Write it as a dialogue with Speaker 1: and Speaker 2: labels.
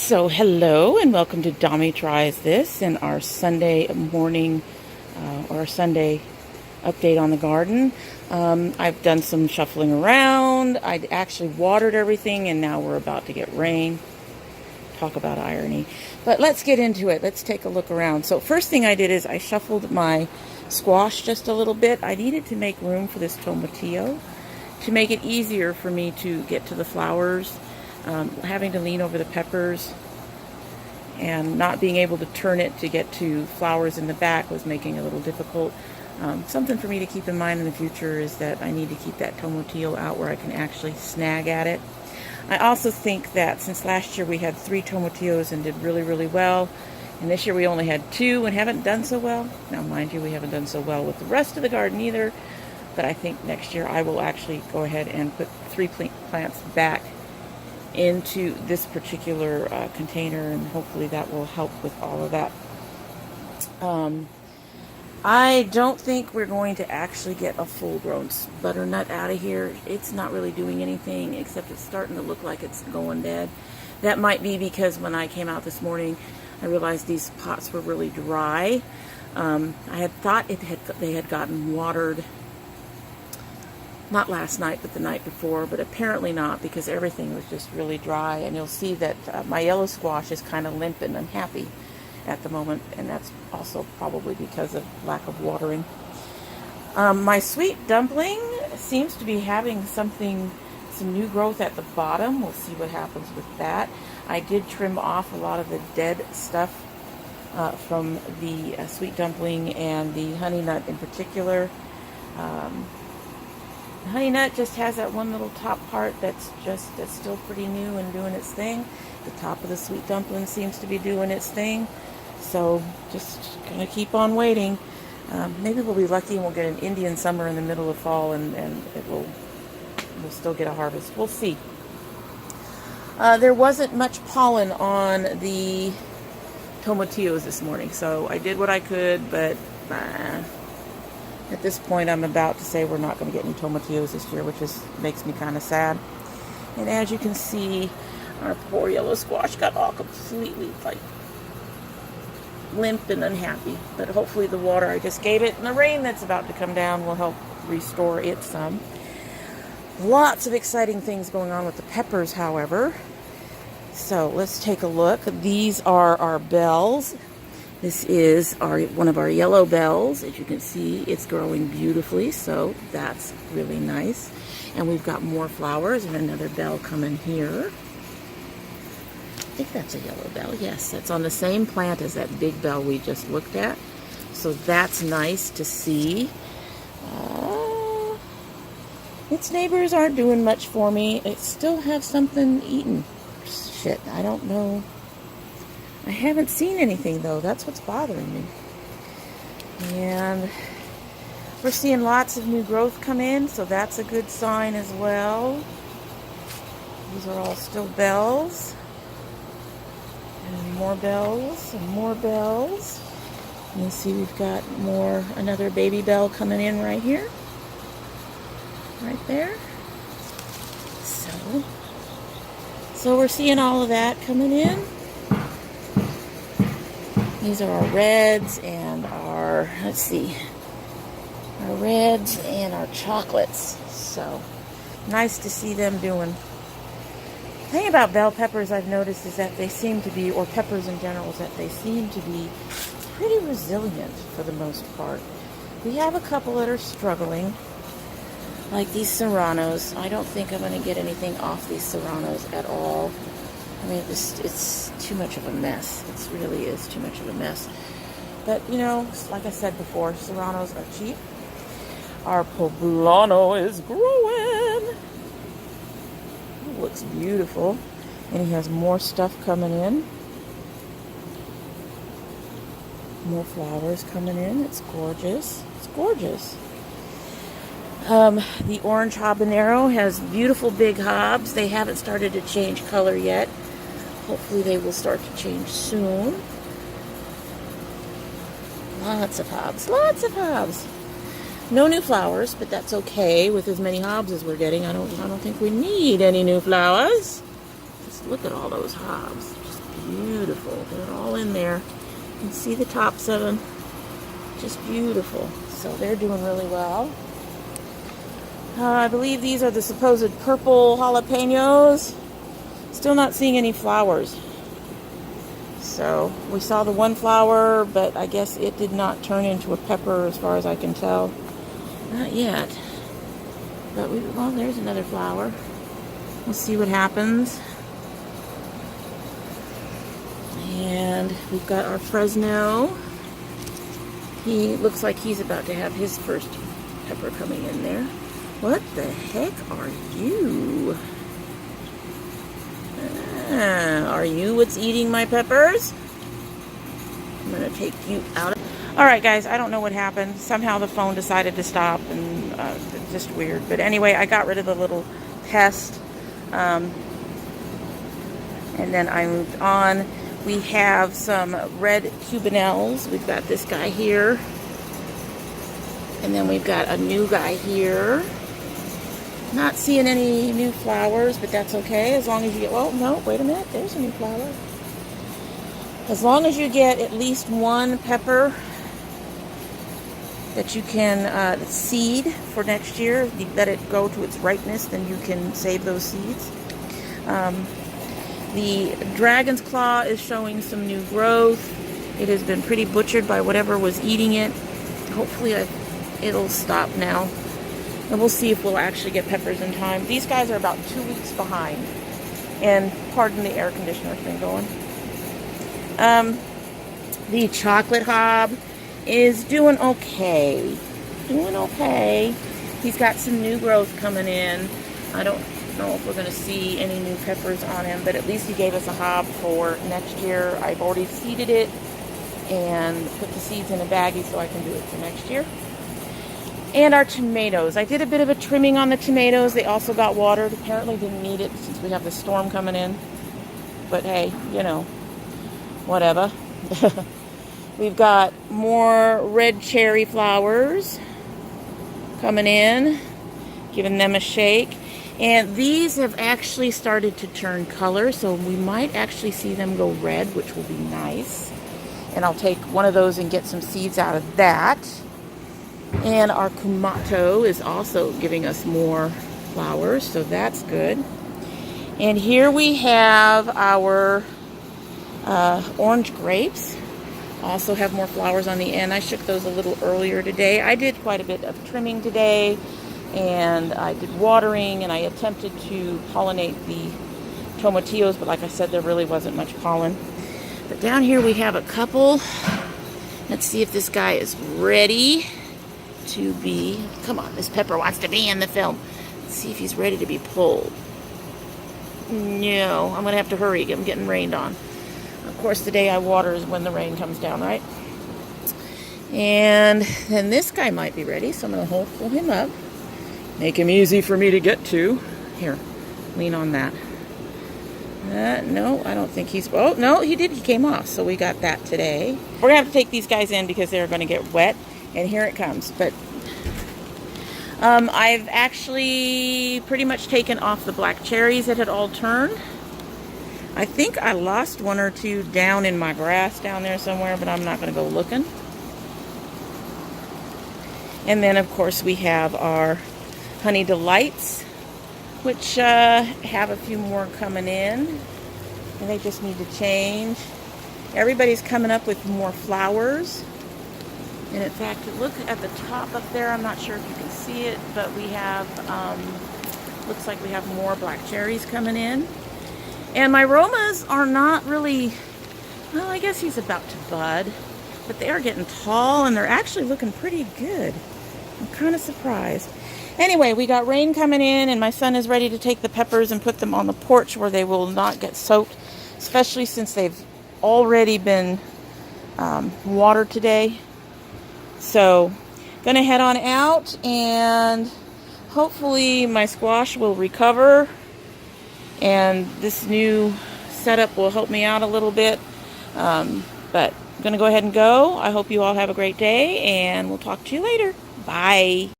Speaker 1: So hello and welcome to Dommy Tries This and our Sunday morning or Sunday update on the garden. I've done some shuffling around. I actually watered everything and now we're about to get rain. Talk about irony. But let's get into it. Let's take a look around. So first thing I did is I shuffled my squash just a little bit. I needed to make room for this tomatillo to make it easier for me to get to the flowers. Having to lean over the peppers and not being able to turn it to get to flowers in the back was making it a little difficult. Something for me to keep in mind in the future is that I need to keep that tomatillo out where I can actually snag at it. I also think that since last year we had 3 tomatillos and did really, really well, and this year we only had 2 and haven't done so well. Now, mind you, we haven't done so well with the rest of the garden either, but I think next year I will actually go ahead and put 3 plants back into this particular container, and hopefully that will help with all of that. I don't think we're going to actually get a full-grown butternut out of here. It's not really doing anything except it's starting to look like it's going dead. That might be because when I came out this morning I realized these pots were really dry. I had thought they had gotten watered not last night, but the night before, but apparently not, because everything was just really dry. And you'll see that my yellow squash is kind of limp and unhappy at the moment, and that's also probably because of lack of watering. My sweet dumpling seems to be having some new growth at the bottom. We'll see what happens with that. I did trim off a lot of the dead stuff from the sweet dumpling and the honey nut in particular. The honey nut just has that one little top part that's still pretty new and doing its thing. The top of the sweet dumpling seems to be doing its thing. So just gonna keep on waiting. Maybe we'll be lucky and we'll get an Indian summer in the middle of fall, and we'll still get a harvest. We'll see. There wasn't much pollen on the tomatillos this morning, so I did what I could, but at this point, I'm about to say we're not going to get any tomatillos this year, which makes me kind of sad. And as you can see, our poor yellow squash got all completely limp and unhappy. But hopefully the water I just gave it and the rain that's about to come down will help restore it some. Lots of exciting things going on with the peppers, however. So let's take a look. These are our bells. This is one of our yellow bells. As you can see, it's growing beautifully, so that's really nice. And we've got more flowers and another bell coming here. I think that's a yellow bell. Yes, that's on the same plant as that big bell we just looked at. So that's nice to see. Its neighbors aren't doing much for me. It still have something eaten. Shit, I don't know. I haven't seen anything, though. That's what's bothering me. And we're seeing lots of new growth come in, so that's a good sign as well. These are all still bells. And more bells, and more bells. You can see we've got another baby bell coming in right here. Right there. So we're seeing all of that coming in. These are our reds and our reds and our chocolates. So nice to see them doing. The thing about bell peppers I've noticed is that they seem to be, or peppers in general, is that they seem to be pretty resilient for the most part. We have a couple that are struggling, like these serranos. I don't think I'm going to get anything off these serranos at all. I mean, it's too much of a mess. It really is too much of a mess. But, you know, like I said before, serranos are cheap. Our poblano is growing. It looks beautiful. And he has more stuff coming in. More flowers coming in. It's gorgeous. It's gorgeous. The orange habanero has beautiful big hobs. They haven't started to change color yet. Hopefully they will start to change soon. Lots of hobs. Lots of hobs. No new flowers, but that's okay with as many hobs as we're getting. I don't think we need any new flowers. Just look at all those hobs. Just beautiful. They're all in there. You can see the tops of them. Just beautiful. So they're doing really well. I believe these are the supposed purple jalapenos. Still not seeing any flowers. So we saw the one flower, but I guess it did not turn into a pepper as far as I can tell. Not yet. But well, there's another flower. We'll see what happens. And we've got our Fresno. He looks like he's about to have his first pepper coming in there. What the heck are you? Are you what's eating my peppers? I'm going to take you out. Alright guys, I don't know what happened. Somehow the phone decided to stop, and it's just weird. But anyway, I got rid of the little pest. And then I moved on. We have some red cubanelles. We've got this guy here. And then we've got a new guy here. Not seeing any new flowers, but that's okay. As long as you get, well, no, wait a minute. There's a new flower. As long as you get at least one pepper that you can seed for next year, you let it go to its ripeness, then you can save those seeds. The dragon's claw is showing some new growth. It has been pretty butchered by whatever was eating it. Hopefully it'll stop now. And we'll see if we'll actually get peppers in time. These guys are about 2 weeks behind. And pardon the air conditioner's been going. The chocolate hob is doing okay. Doing okay. He's got some new growth coming in. I don't know if we're going to see any new peppers on him, but at least he gave us a hob for next year. I've already seeded it and put the seeds in a baggie so I can do it for next year. And our tomatoes. I did a bit of a trimming on the tomatoes. They also got watered. Apparently didn't need it since we have the storm coming in. But hey, you know, whatever. We've got more red cherry flowers coming in, giving them a shake. And these have actually started to turn color, so we might actually see them go red, which will be nice. And I'll take one of those and get some seeds out of that. And our kumato is also giving us more flowers, so that's good. And here we have our orange grapes. Also have more flowers on the end. I shook those a little earlier today. I did quite a bit of trimming today, and I did watering, and I attempted to pollinate the tomatillos, but like I said, there really wasn't much pollen. But down here we have a couple. Let's see if this guy is ready to be, come on, this pepper wants to be in the film. Let's see if he's ready to be pulled. No, I'm gonna have to hurry. I'm getting rained on. Of course, the day I water is when the rain comes down, right? And then this guy might be ready, so I'm gonna pull him up. Make him easy for me to get to. Here, lean on that. No, I don't think he's, oh, no, he did. He came off, so we got that today. We're gonna have to take these guys in because they're gonna get wet. And here it comes. But I've actually pretty much taken off the black cherries that had all turned. I think I lost one or two down in my grass down there somewhere, but I'm not going to go looking. And then, of course, we have our Honey Delights, which have a few more coming in. And they just need to change. Everybody's coming up with more flowers. And in fact, look at the top up there. I'm not sure if you can see it, but we have, looks like we have more black cherries coming in. And my Romas are not really, well, I guess he's about to bud, but they are getting tall and they're actually looking pretty good. I'm kind of surprised. Anyway, we got rain coming in, and my son is ready to take the peppers and put them on the porch where they will not get soaked, especially since they've already been watered today. So, gonna head on out, and hopefully my squash will recover, and this new setup will help me out a little bit. But I'm gonna go ahead and go. I hope you all have a great day, and we'll talk to you later. Bye.